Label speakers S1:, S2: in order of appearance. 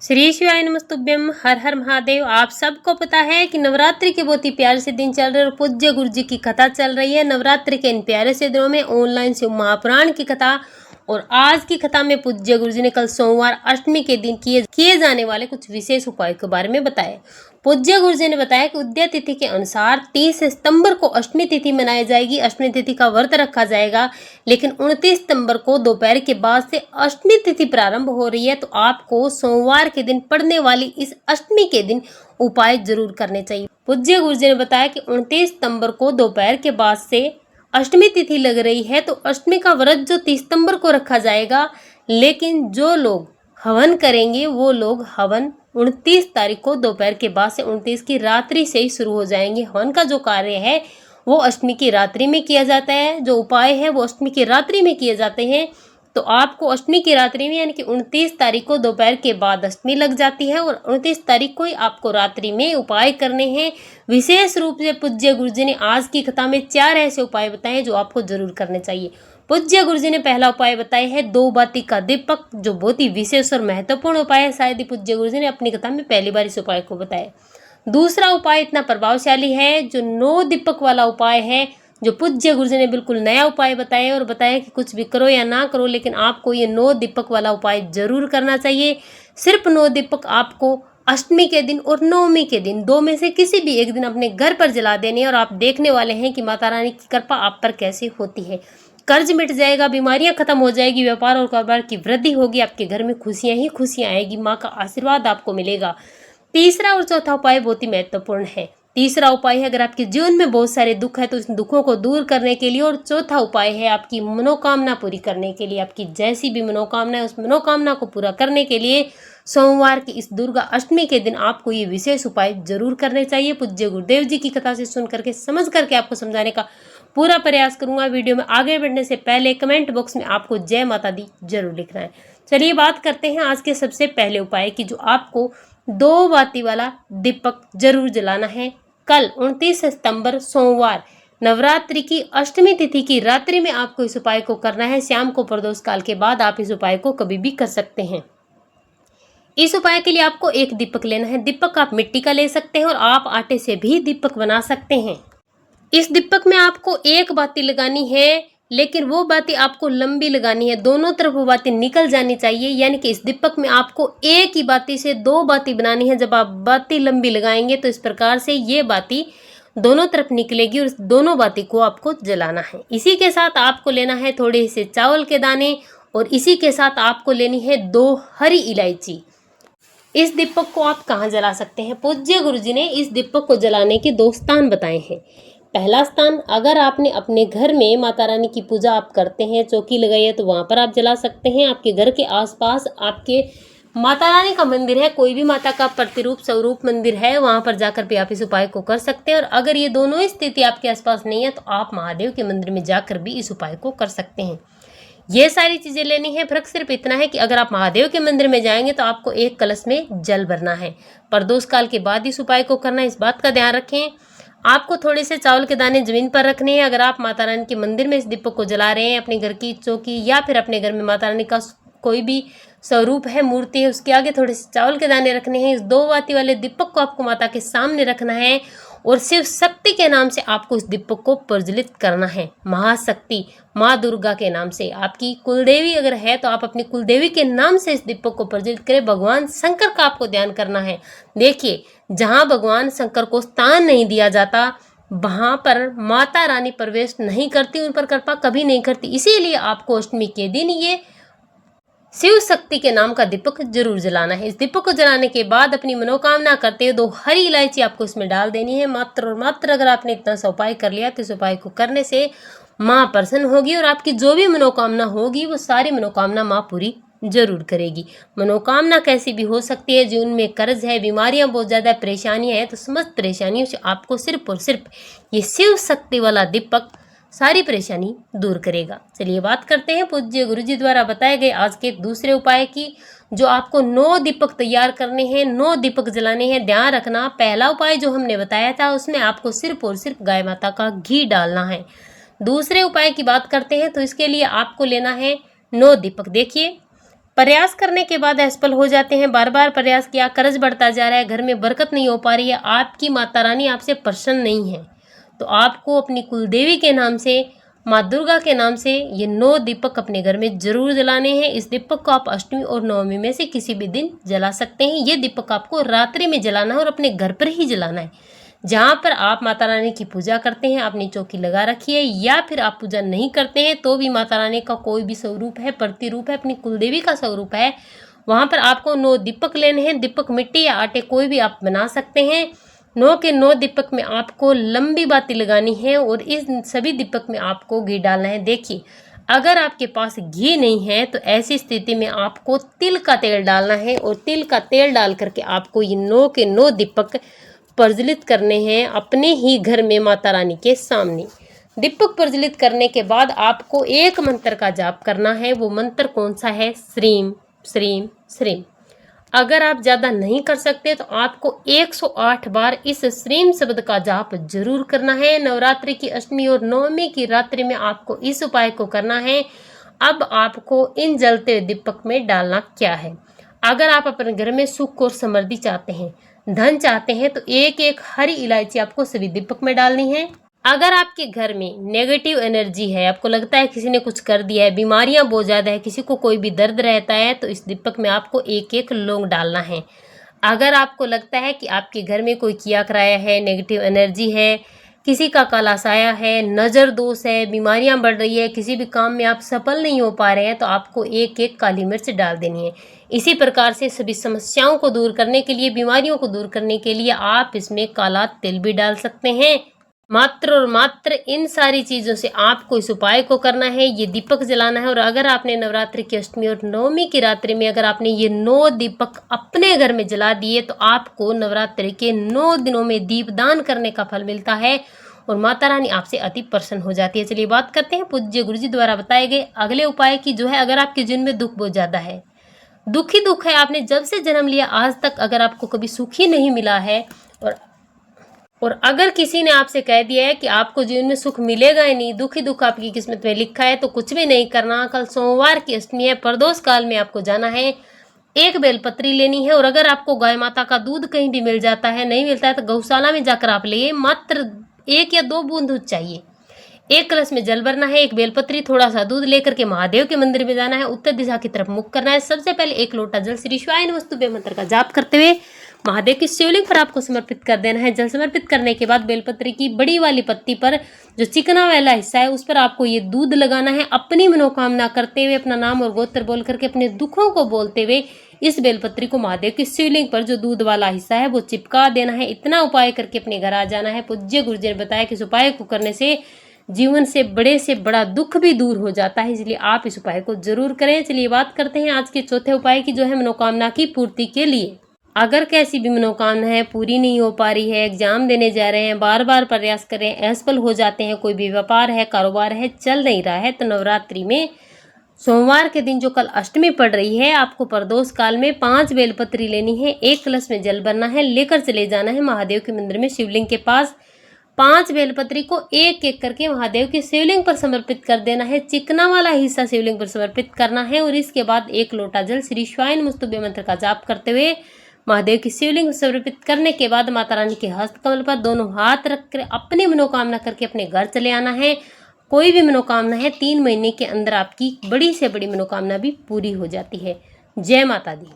S1: श्री शिवाय नमस्तुभ्यम। हर हर महादेव। आप सबको पता है कि नवरात्रि के बहुत ही प्यारे से दिन चल रहे हैं और पूज्य गुरु जी की कथा चल रही है। नवरात्रि के इन प्यारे से दिनों में ऑनलाइन शिव महापुराण की कथा और आज की कथा में पूज्य गुरु जी ने कल सोमवार अष्टमी के दिन किए जाने वाले कुछ विशेष उपायों के बारे में बताया। पूज्य गुरु जी ने बताया कि उदय तिथि के अनुसार 30 सितंबर को अष्टमी तिथि मनाई जाएगी। अष्टमी तिथि का व्रत रखा जाएगा, लेकिन 29 सितंबर को दोपहर के बाद से अष्टमी तिथि प्रारंभ हो रही है, तो आपको सोमवार के दिन पड़ने वाली इस अष्टमी के दिन उपाय जरूर करने चाहिए। पूज्य गुरु जी ने बताया कि 29 सितंबर को दोपहर के बाद से अष्टमी तिथि लग रही है, तो अष्टमी का व्रत जो 30 सितंबर को रखा जाएगा, लेकिन जो लोग हवन करेंगे वो लोग हवन 29 तारीख को दोपहर के बाद से 29 की रात्रि से ही शुरू हो जाएंगे। हवन का जो कार्य है वो अष्टमी की रात्रि में किया जाता है, जो उपाय है वो अष्टमी की रात्रि में किए जाते हैं। तो आपको अष्टमी की रात्रि में यानी कि 29 तारीख को दोपहर के बाद अष्टमी लग जाती है और 29 तारीख को ही आपको रात्रि में उपाय करने हैं। विशेष रूप से पूज्य गुरु जी ने आज की कथा में 4 ऐसे उपाय बताए जो आपको जरूर करने चाहिए। पूज्य गुरु जी ने पहला उपाय बताया है 2 बाती का दीपक, जो बहुत ही विशेष और महत्वपूर्ण उपाय है। शायद ही पूज्य गुरु जी ने अपनी कथा में पहली बार इस उपाय को बताया। दूसरा उपाय इतना प्रभावशाली है जो 9 दीपक वाला उपाय है, जो पूज्य गुरु जी ने बिल्कुल नया उपाय बताया और बताया कि कुछ भी करो या ना करो, लेकिन आपको ये 9 दीपक वाला उपाय जरूर करना चाहिए। सिर्फ 9 दीपक आपको अष्टमी के दिन और नवमी के दिन 2 में से किसी भी एक दिन अपने घर पर जला देने, और आप देखने वाले हैं कि माता रानी की कृपा आप पर कैसे होती है। कर्ज मिट जाएगा, बीमारियां खत्म हो जाएगी, व्यापार और कारोबार की वृद्धि होगी, आपके घर में खुशियां ही खुशियां आएगी, माँ का आशीर्वाद आपको मिलेगा। तीसरा और चौथा उपाय बहुत ही महत्वपूर्ण है। तीसरा उपाय है अगर आपके जीवन में बहुत सारे दुख है तो उस दुखों को दूर करने के लिए, और चौथा उपाय है आपकी मनोकामना पूरी करने के लिए। आपकी जैसी भी मनोकामना है उस मनोकामना को पूरा करने के लिए सोमवार की इस दुर्गा अष्टमी के दिन आपको ये विशेष उपाय जरूर करने चाहिए। पूज्य गुरुदेव जी की कथा से सुन करके समझ करके आपको समझाने का पूरा प्रयास करूंगा। वीडियो में आगे बढ़ने से पहले कमेंट बॉक्स में आपको जय माता दी जरूर लिखना है। चलिए बात करते हैं आज के सबसे पहले उपाय की, जो आपको 2 बाती वाला दीपक जरूर जलाना है। कल 29 सितंबर सोमवार नवरात्रि की अष्टमी तिथि की रात्रि में आपको इस उपाय को करना है। शाम को प्रदोष काल के बाद आप इस उपाय को कभी भी कर सकते हैं। इस उपाय के लिए आपको एक दीपक लेना है। दीपक आप मिट्टी का ले सकते हैं और आप आटे से भी दीपक बना सकते हैं। इस दीपक में आपको एक बाती लगानी है, लेकिन वो बाती आपको लंबी लगानी है, दोनों तरफ वो बाती निकल जानी चाहिए। यानी कि इस दीपक में आपको एक ही बाती से 2 बाती बनानी है। जब आप बाती लंबी लगाएंगे तो इस प्रकार से ये बाती दोनों तरफ निकलेगी और दोनों बाती को आपको जलाना है। इसी के साथ आपको लेना है थोड़े से चावल के दाने, और इसी के साथ आपको लेनी है 2 हरी इलायची। इस दीपक को आप कहाँ जला सकते हैं? पूज्य गुरु जी ने इस दीपक को जलाने के 2 स्थान बताए हैं। पहला स्थान, अगर आपने अपने घर में माता रानी की पूजा आप करते हैं, चौकी लगाई है, तो वहां पर आप जला सकते हैं। आपके घर के आसपास आपके माता रानी का मंदिर है, कोई भी माता का प्रतिरूप स्वरूप मंदिर है, वहां पर जाकर भी आप इस उपाय को कर सकते हैं। और अगर ये दोनों स्थिति आपके आसपास नहीं है तो आप महादेव के मंदिर में जाकर भी इस उपाय को कर सकते हैं। ये सारी चीजें लेनी है। फर्क सिर्फ इतना है कि अगर आप महादेव के मंदिर में जाएंगे तो आपको एक कलश में जल भरना है। प्रदोष काल के बाद इस उपाय को करना है, इस बात का ध्यान रखें। आपको थोड़े से चावल के दाने जमीन पर रखने हैं। अगर आप माता रानी के मंदिर में इस दीपक को जला रहे हैं, अपने घर की चौकी या फिर अपने घर में माता रानी का कोई भी स्वरूप है, मूर्ति है, उसके आगे थोड़े से चावल के दाने रखने हैं। इस 2 बाती वाले दीपक को आपको माता के सामने रखना है और शिव शक्ति के नाम से आपको इस दीपक को प्रज्वलित करना है। महाशक्ति माँ दुर्गा के नाम से, आपकी कुलदेवी अगर है तो आप अपनी कुलदेवी के नाम से इस दीपक को प्रज्वलित करें। भगवान शंकर का आपको ध्यान करना है। देखिए, जहाँ भगवान शंकर को स्थान नहीं दिया जाता वहां पर माता रानी प्रवेश नहीं करती, उन पर कृपा कभी नहीं करती। इसीलिए आपको अष्टमी के दिन ये शिव शक्ति के नाम का दीपक जरूर जलाना है। इस दीपक को जलाने के बाद अपनी मनोकामना करते हुए 2 हरी इलायची आपको इसमें डाल देनी है। मात्र और मात्र अगर आपने इतना सा उपाय कर लिया तो इस उपाय को करने से माँ प्रसन्न होगी और आपकी जो भी मनोकामना होगी वो सारी मनोकामना माँ पूरी जरूर करेगी। मनोकामना कैसी भी हो सकती है, जीवन में कर्ज है, बीमारियां बहुत ज्यादा, परेशानियां हैं, तो समस्त परेशानियों से आपको सिर्फ और सिर्फ ये शिव शक्ति वाला दीपक सारी परेशानी दूर करेगा। चलिए बात करते हैं पूज्य गुरु जी द्वारा बताए गए आज के दूसरे उपाय की, जो आपको 9 दीपक तैयार करने हैं, 9 दीपक जलाने हैं। ध्यान रखना, पहला उपाय जो हमने बताया था उसमें आपको सिर्फ और सिर्फ गाय माता का घी डालना है। दूसरे उपाय की बात करते हैं तो इसके लिए आपको लेना है 9 दीपक। देखिए, प्रयास करने के बाद असफल हो जाते हैं, बार बार प्रयास किया, कर्ज बढ़ता जा रहा है, घर में बरकत नहीं हो पा रही है, आपकी माता रानी आपसे प्रसन्न नहीं है, तो आपको अपनी कुलदेवी के नाम से, माँ दुर्गा के नाम से ये 9 दीपक अपने घर में जरूर जलाने हैं। इस दीपक को आप अष्टमी और नवमी में से किसी भी दिन जला सकते हैं। ये दीपक आपको रात्रि में जलाना है और अपने घर पर ही जलाना है। जहाँ पर आप माता रानी की पूजा करते हैं, आपने चौकी लगा रखी है, या फिर आप पूजा नहीं करते हैं तो भी माता रानी का कोई भी स्वरूप है, प्रतिरूप है, अपनी कुलदेवी का स्वरूप है, वहाँ पर आपको 9 दीपक लेने हैं। दीपक मिट्टी या आटे कोई भी आप बना सकते हैं। 9 के 9 दीपक में आपको लंबी बाती लगानी है और इस सभी दीपक में आपको घी डालना है। देखिए, अगर आपके पास घी नहीं है तो ऐसी स्थिति में आपको तिल का तेल डालना है और तिल का तेल डाल करके आपको ये 9 के 9 दीपक प्रज्वलित करने हैं अपने ही घर में माता रानी के सामने। दीपक प्रज्वलित करने के बाद आपको एक मंत्र का जाप करना है। वो मंत्र कौन सा है? श्रीम श्रीम श्रीम। अगर आप ज़्यादा नहीं कर सकते तो आपको 108 बार इस श्रीम शब्द का जाप जरूर करना है। नवरात्रि की अष्टमी और नवमी की रात्रि में आपको इस उपाय को करना है। अब आपको इन जलते दीपक में डालना क्या है? अगर आप अपने घर में सुख और समृद्धि चाहते हैं, धन चाहते हैं, तो एक एक हरी इलायची आपको सभी दीपक में डालनी है। अगर आपके घर में नेगेटिव एनर्जी है, आपको लगता है किसी ने कुछ कर दिया है, बीमारियां बहुत ज़्यादा है, किसी को कोई भी दर्द रहता है, तो इस दीपक में आपको एक एक लौंग डालना है। अगर आपको लगता है कि आपके घर में कोई किया कराया है, नेगेटिव एनर्जी है, किसी का काला साया है, नज़र दोष है, बीमारियां बढ़ रही है, किसी भी काम में आप सफल नहीं हो पा रहे हैं, तो आपको एक एक काली मिर्च डाल देनी है। इसी प्रकार से सभी समस्याओं को दूर करने के लिए, बीमारियों को दूर करने के लिए आप इसमें काला तिल भी डाल सकते हैं। मात्र और मात्र इन सारी चीज़ों से आपको इस उपाय को करना है, ये दीपक जलाना है। और अगर आपने नवरात्रि की अष्टमी और नवमी की रात्रि में अगर आपने ये 9 दीपक अपने घर में जला दिए तो आपको नवरात्रि के 9 दिनों में दीपदान करने का फल मिलता है और माता रानी आपसे अति प्रसन्न हो जाती है। चलिए बात करते हैं पूज्य गुरु जी द्वारा बताए गए अगले उपाय की, जो है अगर आपके जीवन में दुख बहुत ज़्यादा है, दुख ही दुख है, आपने जब से जन्म लिया आज तक अगर आपको कभी सुख ही नहीं मिला है, और अगर किसी ने आपसे कह दिया है कि आपको जीवन में सुख मिलेगा ही नहीं, दुख ही दुख आपकी किस्मत में लिखा है, तो कुछ भी नहीं करना। कल सोमवार की अष्टमी है, प्रदोष काल में आपको जाना है, एक बेलपत्री लेनी है। और अगर आपको गाय माता का दूध कहीं भी मिल जाता है, नहीं मिलता है, तो गौशाला में जाकर आप ले, मात्र 1 या 2 बूंद दूध चाहिए, 1 कलश में जल भरना है, एक बेलपत्री, थोड़ा सा दूध लेकर के महादेव के मंदिर में जाना है, उत्तर दिशा की तरफ मुख करना है। सबसे पहले 1 लोटा जल श्री शिवाय नमस्तुभ्यं मंत्र का जाप करते हुए महादेव की शिवलिंग पर आपको समर्पित कर देना है। जल समर्पित करने के बाद बेलपत्री की बड़ी वाली पत्ती पर जो चिकना वाला हिस्सा है उस पर आपको ये दूध लगाना है। अपनी मनोकामना करते हुए, अपना नाम और गोत्र बोल करके, अपने दुखों को बोलते हुए इस बेलपत्री को महादेव की शिवलिंग पर जो दूध वाला हिस्सा है वो चिपका देना है। इतना उपाय करके अपने घर आ जाना है। पूज्य गुरु जी ने बताया कि इस उपाय को करने से जीवन से बड़ा दुख भी दूर हो जाता है, इसलिए आप इस उपाय को जरूर करें। चलिए बात करते हैं आज के चौथे उपाय की, जो है मनोकामना की पूर्ति के लिए। अगर कैसी भी मनोकामना है पूरी नहीं हो पा रही है, एग्जाम देने जा रहे हैं, बार बार प्रयास कर रहे हैं, असफल हो जाते हैं, कोई भी व्यापार है, कारोबार है, चल नहीं रहा है, तो नवरात्रि में सोमवार के दिन जो कल अष्टमी पड़ रही है, आपको प्रदोष काल में 5 बेलपत्री लेनी है, 1 कलश में जल भरना है, लेकर चले जाना है महादेव के मंदिर में शिवलिंग के पास। 5 बेलपत्री को एक एक करके महादेव की शिवलिंग पर समर्पित कर देना है। चिकना वाला हिस्सा शिवलिंग पर समर्पित करना है और इसके बाद 1 लोटा जल श्री शिवाय नमस्तुभ्यं मंत्र का जाप करते हुए महादेव की शिवलिंग समर्पित करने के बाद माता रानी के हस्त कमल पर दोनों हाथ रखकर अपनी मनोकामना करके अपने घर चले आना है। कोई भी मनोकामना है 3 महीने के अंदर आपकी बड़ी से बड़ी मनोकामना भी पूरी हो जाती है। जय माता दी।